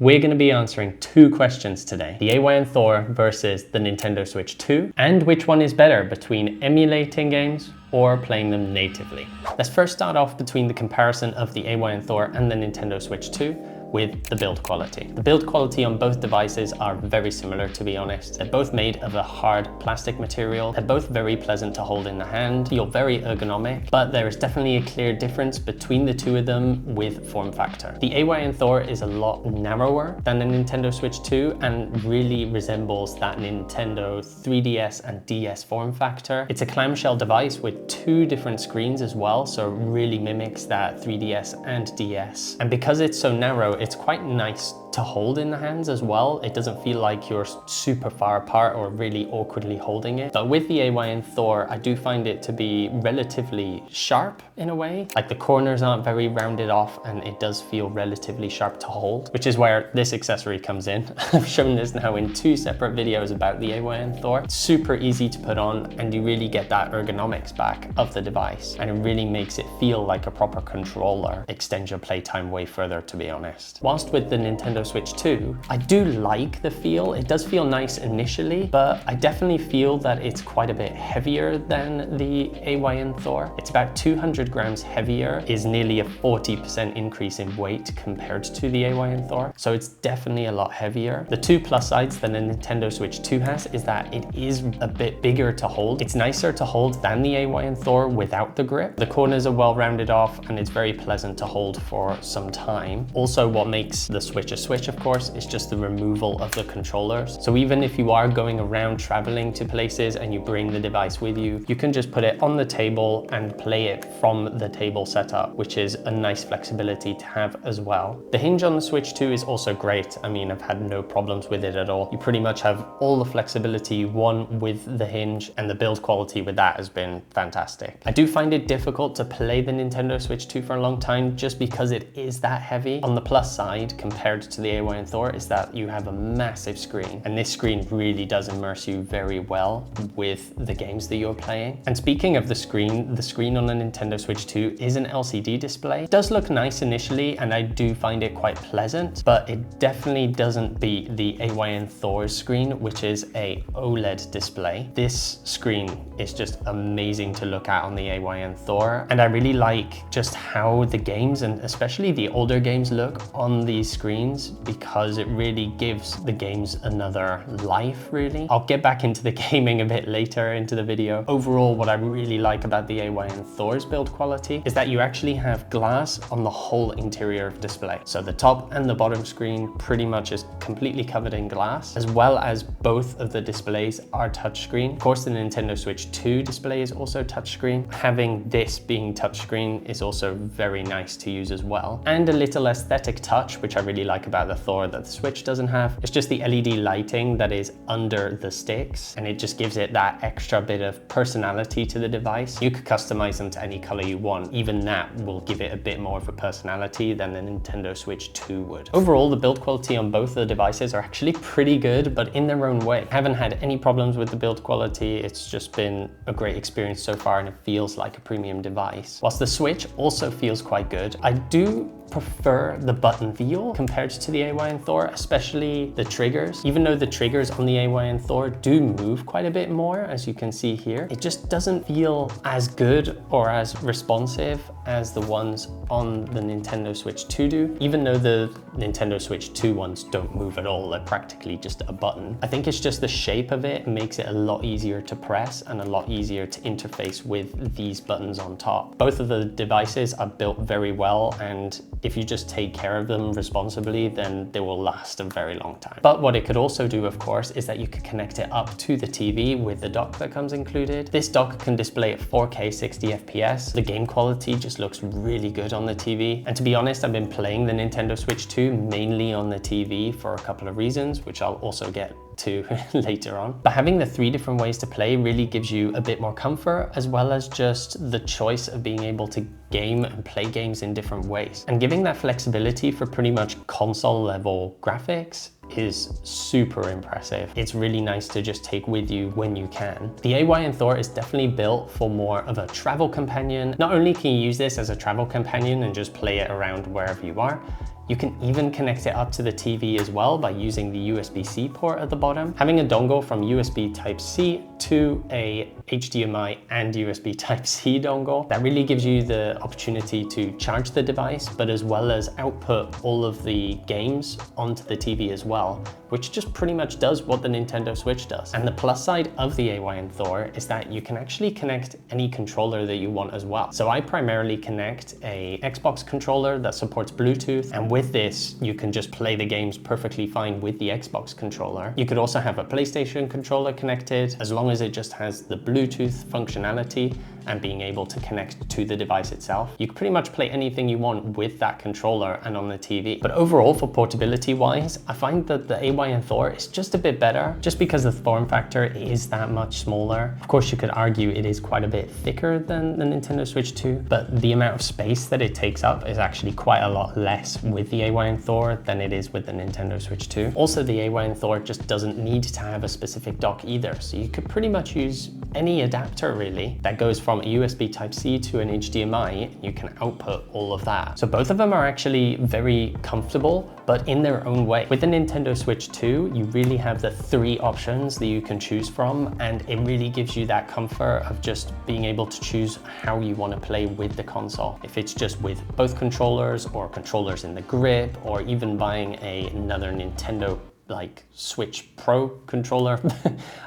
We're going to be answering two questions today, the AYN Thor versus the Nintendo Switch 2, and which one is better between emulating games or playing them natively. Let's first start off between the comparison of the AYN Thor and the Nintendo Switch 2 with the build quality. The build quality on both devices are very similar, to be honest. They're both made of a hard plastic material. They're both very pleasant to hold in the hand, feel very ergonomic, but there is definitely a clear difference between the two of them with form factor. The AYN Thor is a lot narrower than the Nintendo Switch 2 and really resembles that Nintendo 3DS and DS form factor. It's a clamshell device with two different screens as well, so it really mimics that 3DS and DS. And because it's so narrow, it's quite nice to hold in the hands as well. It doesn't feel like you're super far apart or really awkwardly holding it. But with the AYN Thor, I do find it to be relatively sharp in a way. Like the corners aren't very rounded off and it does feel relatively sharp to hold, which is where this accessory comes in. I've shown this now in two separate videos about the AYN Thor. It's super easy to put on and you really get that ergonomics back of the device, and it really makes it feel like a proper controller. Extends your playtime way further, to be honest. Whilst with the Nintendo Switch 2, I do like the feel. It does feel nice initially, but I definitely feel that it's quite a bit heavier than the AYN Thor. It's about 200 grams heavier, is nearly a 40% increase in weight compared to the AYN Thor. So it's definitely a lot heavier. The two plus sides that the Nintendo Switch 2 has is that it is a bit bigger to hold. It's nicer to hold than the AYN Thor without the grip. The corners are well rounded off and it's very pleasant to hold for some time. Also, what makes the Switch a Switch, of course, is just the removal of the controllers. So even if you are going around traveling to places and you bring the device with you, you can just put it on the table and play it from the table setup, which is a nice flexibility to have as well. The hinge on the Switch 2 is also great. I mean, I've had no problems with it at all. You pretty much have all the flexibility you want with the hinge, and the build quality with that has been fantastic. I do find it difficult to play the Nintendo Switch 2 for a long time just because it is that heavy. On the plus side, compared to the AYN Thor, is that you have a massive screen, and this screen really does immerse you very well with the games that you're playing. And speaking of the screen on the Nintendo Switch 2 is an LCD display. It does look nice initially, and I do find it quite pleasant, but it definitely doesn't beat the AYN Thor's screen, which is a OLED display. This screen is just amazing to look at on the AYN Thor, and I really like just how the games, and especially the older games, look on these screens, because it really gives the games another life, really. I'll get back into the gaming a bit later into the video. Overall, what I really like about the AYN Thor's build quality is that you actually have glass on the whole interior of display. So the top and the bottom screen pretty much is completely covered in glass, as well as both of the displays are touchscreen. Of course, the Nintendo Switch 2 display is also touchscreen. Having this being touchscreen is also very nice to use as well. And a little aesthetic touch, which I really like about the Thor that the Switch doesn't have. It's just the LED lighting that is under the sticks, and it just gives it that extra bit of personality to the device. You could customize them to any color you want. Even that will give it a bit more of a personality than the Nintendo Switch 2 would. Overall, the build quality on both of the devices are actually pretty good, but in their own way. I haven't had any problems with the build quality. It's just been a great experience so far, and it feels like a premium device. Whilst the Switch also feels quite good, I do prefer the button feel compared to the AYN Thor, especially the triggers. Even though the triggers on the AYN Thor do move quite a bit more, as you can see here, it just doesn't feel as good or as responsive as the ones on the Nintendo Switch 2 do. Even though the Nintendo Switch 2 ones don't move at all, they're practically just a button. I think it's just the shape of it makes it a lot easier to press and a lot easier to interface with these buttons on top. Both of the devices are built very well, and if you just take care of them responsibly, then they will last a very long time. But what it could also do, of course, is that you could connect it up to the TV with the dock that comes included. This dock can display at 4K 60 FPS. The game quality just looks really good on the TV. And to be honest, I've been playing the Nintendo Switch 2 mainly on the TV for a couple of reasons, which I'll also get to later on. But having the three different ways to play really gives you a bit more comfort, as well as just the choice of being able to game and play games in different ways. And giving that flexibility for pretty much console level graphics is super impressive. It's really nice to just take with you when you can. The AYN Thor is definitely built for more of a travel companion. Not only can you use this as a travel companion and just play it around wherever you are, You can even connect it up to the TV as well by using the USB-C port at the bottom. Having a dongle from USB Type-C to a HDMI and USB Type-C dongle, that really gives you the opportunity to charge the device, but as well as output all of the games onto the TV as well, which just pretty much does what the Nintendo Switch does. And the plus side of the AYN Thor is that you can actually connect any controller that you want as well. So I primarily connect a Xbox controller that supports Bluetooth, and with this, you can just play the games perfectly fine with the Xbox controller. You could also have a PlayStation controller connected, as long as it just has the Bluetooth functionality and being able to connect to the device itself. You can pretty much play anything you want with that controller and on the TV. But overall, for portability wise, I find that the AYN Thor is just a bit better, just because the form factor is that much smaller. Of course, you could argue it is quite a bit thicker than the Nintendo Switch 2, but the amount of space that it takes up is actually quite a lot less with the AYN Thor than it is with the Nintendo Switch 2. Also, the AYN Thor just doesn't need to have a specific dock either, so you could pretty much use any adapter really that goes from a USB Type-C to an HDMI. You can output all of that. So both of them are actually very comfortable, but in their own way. With the Nintendo Switch 2, you really have the 3 options that you can choose from, and it really gives you that comfort of just being able to choose how you want to play with the console. If it's just with both controllers, or controllers in the grip, or even buying another Nintendo like Switch Pro controller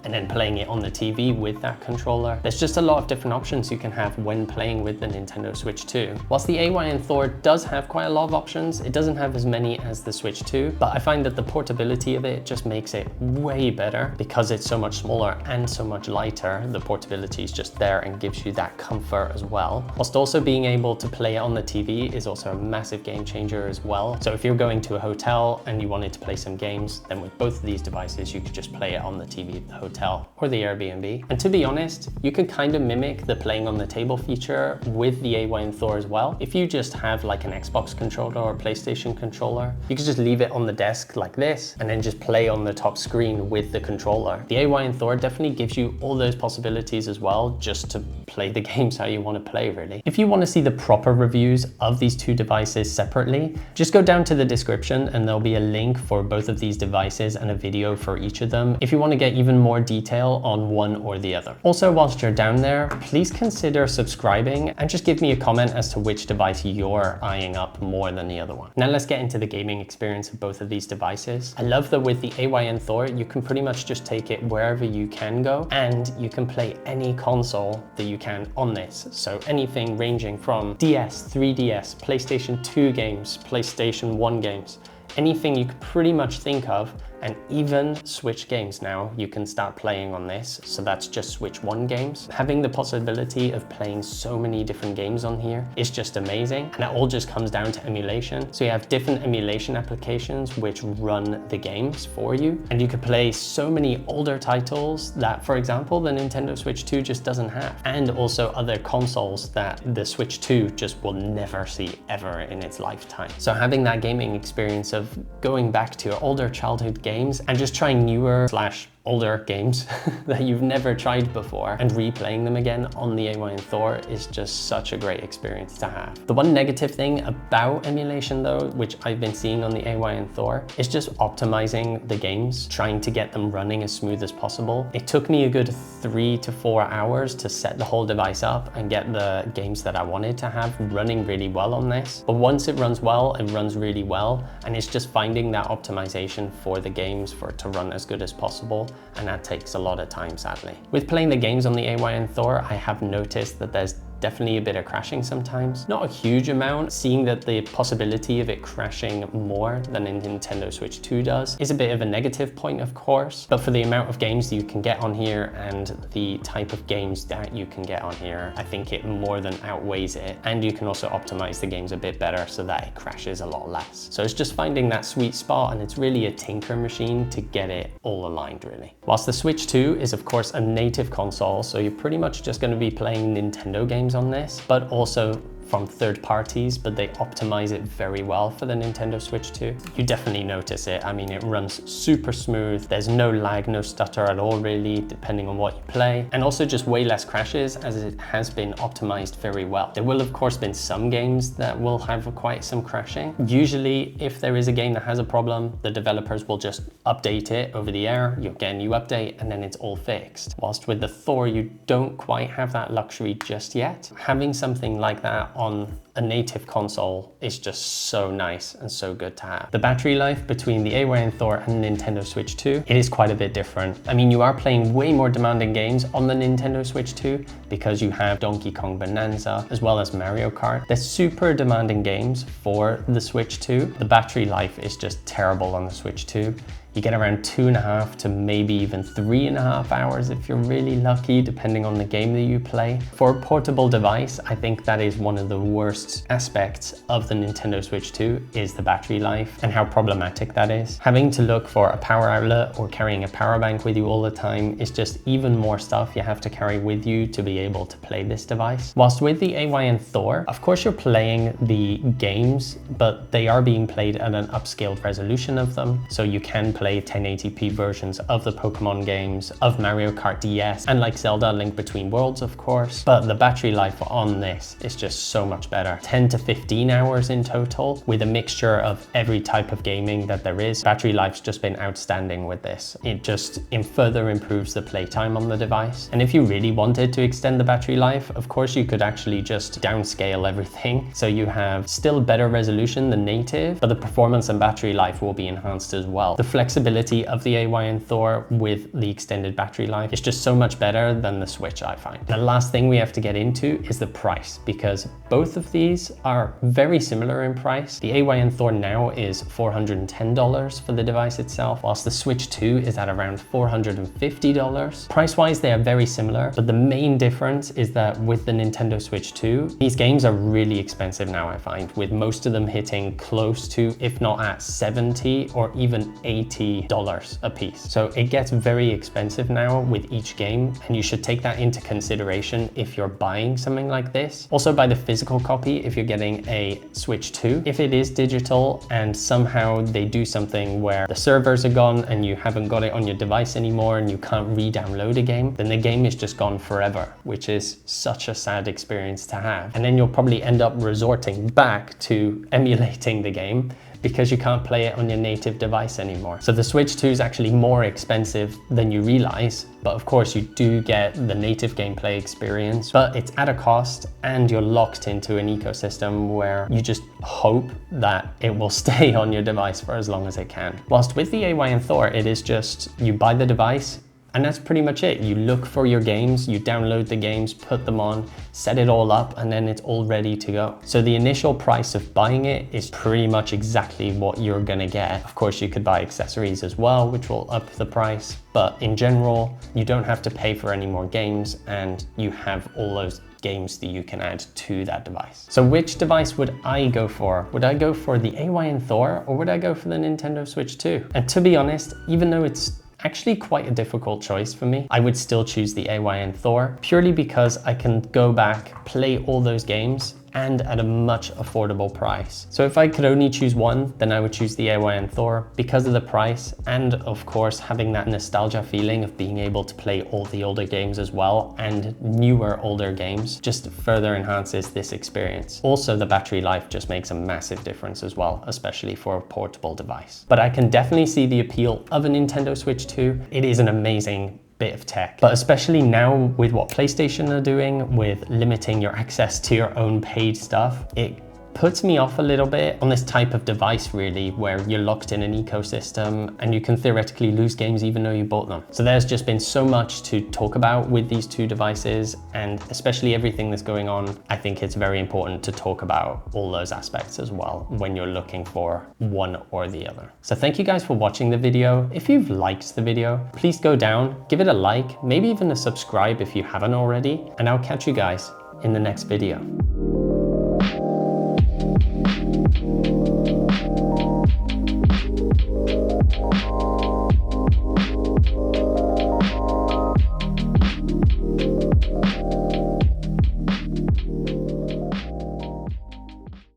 and then playing it on the TV with that controller. There's just a lot of different options you can have when playing with the Nintendo Switch 2. Whilst the AYN Thor does have quite a lot of options, it doesn't have as many as the Switch 2, but I find that the portability of it just makes it way better because it's so much smaller and so much lighter. The portability is just there and gives you that comfort as well. Whilst also being able to play it on the TV is also a massive game changer as well. So if you're going to a hotel and you wanted to play some games, then with both of these devices, you could just play it on the TV at the hotel or the Airbnb. And to be honest, you could kind of mimic the playing on the table feature with the AYN Thor as well. If you just have like an Xbox controller or a PlayStation controller, you could just leave it on the desk like this and then just play on the top screen with the controller. The AYN Thor definitely gives you all those possibilities as well, just to play the games how you want to play really. If you want to see the proper reviews of these two devices separately, just go down to the description and there'll be a link for both of these devices and a video for each of them if you want to get even more detail on one or the other. Also, whilst you're down there, please consider subscribing and just give me a comment as to which device you're eyeing up more than the other one. Now let's get into the gaming experience of both of these devices. I love that with the AYN Thor, you can pretty much just take it wherever you can go, and you can play any console that you can on this. So anything ranging from DS, 3DS, PlayStation 2 games, PlayStation 1 games, anything you could pretty much think of, and even Switch games now you can start playing on this. So that's just Switch 1 games. Having the possibility of playing so many different games on here is just amazing. And it all just comes down to emulation. So you have different emulation applications which run the games for you. And you could play so many older titles that, for example, the Nintendo Switch 2 just doesn't have. And also other consoles that the Switch 2 just will never see ever in its lifetime. So having that gaming experience of going back to your older childhood games and just trying newer / older games that you've never tried before and replaying them again on the AYN Thor is just such a great experience to have. The one negative thing about emulation though, which I've been seeing on the AYN Thor, is just optimizing the games, trying to get them running as smooth as possible. It took me a good 3 to 4 hours to set the whole device up and get the games that I wanted to have running really well on this. But once it runs well, it runs really well, and it's just finding that optimization for the games for it to run as good as possible. And that takes a lot of time, sadly. With playing the games on the AYN Thor, I have noticed that there's definitely a bit of crashing sometimes. Not a huge amount, seeing that the possibility of it crashing more than in Nintendo Switch 2 does is a bit of a negative point, of course, but for the amount of games you can get on here and the type of games that you can get on here, I think it more than outweighs it. And you can also optimize the games a bit better so that it crashes a lot less. So it's just finding that sweet spot, and it's really a tinker machine to get it all aligned, really. Whilst the Switch 2 is of course a native console, so you're pretty much just going to be playing Nintendo games on this, but also from third parties, but they optimize it very well for the Nintendo Switch 2. You definitely notice it. I mean, it runs super smooth. There's no lag, no stutter at all really, depending on what you play. And also just way less crashes as it has been optimized very well. There will of course been some games that will have quite some crashing. Usually if there is a game that has a problem, the developers will just update it over the air. You'll get a new update and then it's all fixed. Whilst with the Thor, you don't quite have that luxury just yet. Having something like that on a native console is just so nice and so good to have. The battery life between the AYN Thor and the Nintendo Switch 2, it is quite a bit different. I mean, you are playing way more demanding games on the Nintendo Switch 2 because you have Donkey Kong Bonanza as well as Mario Kart. They're super demanding games for the Switch 2. The battery life is just terrible on the Switch 2. You get around 2.5 to maybe even 3.5 hours if you're really lucky, depending on the game that you play. For a portable device, I think that is one of the worst aspects of the Nintendo Switch 2 is the battery life and how problematic that is. Having to look for a power outlet or carrying a power bank with you all the time is just even more stuff you have to carry with you to be able to play this device. Whilst with the AYN Thor, of course you're playing the games, but they are being played at an upscaled resolution of them. So you can play 1080p versions of the Pokemon games, of Mario Kart DS, and like Zelda Link Between Worlds, of course. But the battery life on this is just so much better. 10 to 15 hours in total with a mixture of every type of gaming that there is. Battery life's just been outstanding with this. It just further improves the playtime on the device. And if you really wanted to extend the battery life, of course you could actually just downscale everything. So you have still better resolution than native, but the performance and battery life will be enhanced as well. The flexibility of the AYN Thor with the extended battery life is just so much better than the Switch, I find. The last thing we have to get into is the price, because both of these are very similar in price. The AYN Thor now is $410 for the device itself, whilst the Switch 2 is at around $450. Price-wise, they are very similar, but the main difference is that with the Nintendo Switch 2, these games are really expensive now, I find, with most of them hitting close to, if not at $70 or even $80 a piece. So it gets very expensive now with each game, and you should take that into consideration if you're buying something like this. Also buy the physical copy if you're getting a Switch 2. If it is digital and somehow they do something where the servers are gone and you haven't got it on your device anymore and you can't re-download a game, then the game is just gone forever, which is such a sad experience to have. And then you'll probably end up resorting back to emulating the game because you can't play it on your native device anymore. So the Switch 2 is actually more expensive than you realize, but of course you do get the native gameplay experience, but it's at a cost and you're locked into an ecosystem where you just hope that it will stay on your device for as long as it can. Whilst with the AYN Thor, it is just, you buy the device, and that's pretty much it. You look for your games, you download the games, put them on, set it all up, and then it's all ready to go. So the initial price of buying it is pretty much exactly what you're gonna get. Of course, you could buy accessories as well, which will up the price. But in general, you don't have to pay for any more games, and you have all those games that you can add to that device. So which device would I go for? Would I go for the AYN Thor, or would I go for the Nintendo Switch 2? And to be honest, even though it's actually quite a difficult choice for me, I would still choose the AYN Thor, purely because I can go back, play all those games, and at a much affordable price. So if I could only choose one, then I would choose the AYN Thor because of the price, and of course having that nostalgia feeling of being able to play all the older games as well, and newer older games just further enhances this experience. Also, the battery life just makes a massive difference as well, especially for a portable device. But I can definitely see the appeal of a Nintendo Switch 2. It is an amazing bit of tech, but especially now with what PlayStation are doing with limiting your access to your own paid stuff, it puts me off a little bit on this type of device really, where you're locked in an ecosystem and you can theoretically lose games even though you bought them. So there's just been so much to talk about with these two devices, and especially everything that's going on, I think it's very important to talk about all those aspects as well when you're looking for one or the other. So thank you guys for watching the video. If you've liked the video, please go down, give it a like, maybe even a subscribe if you haven't already, and I'll catch you guys in the next video.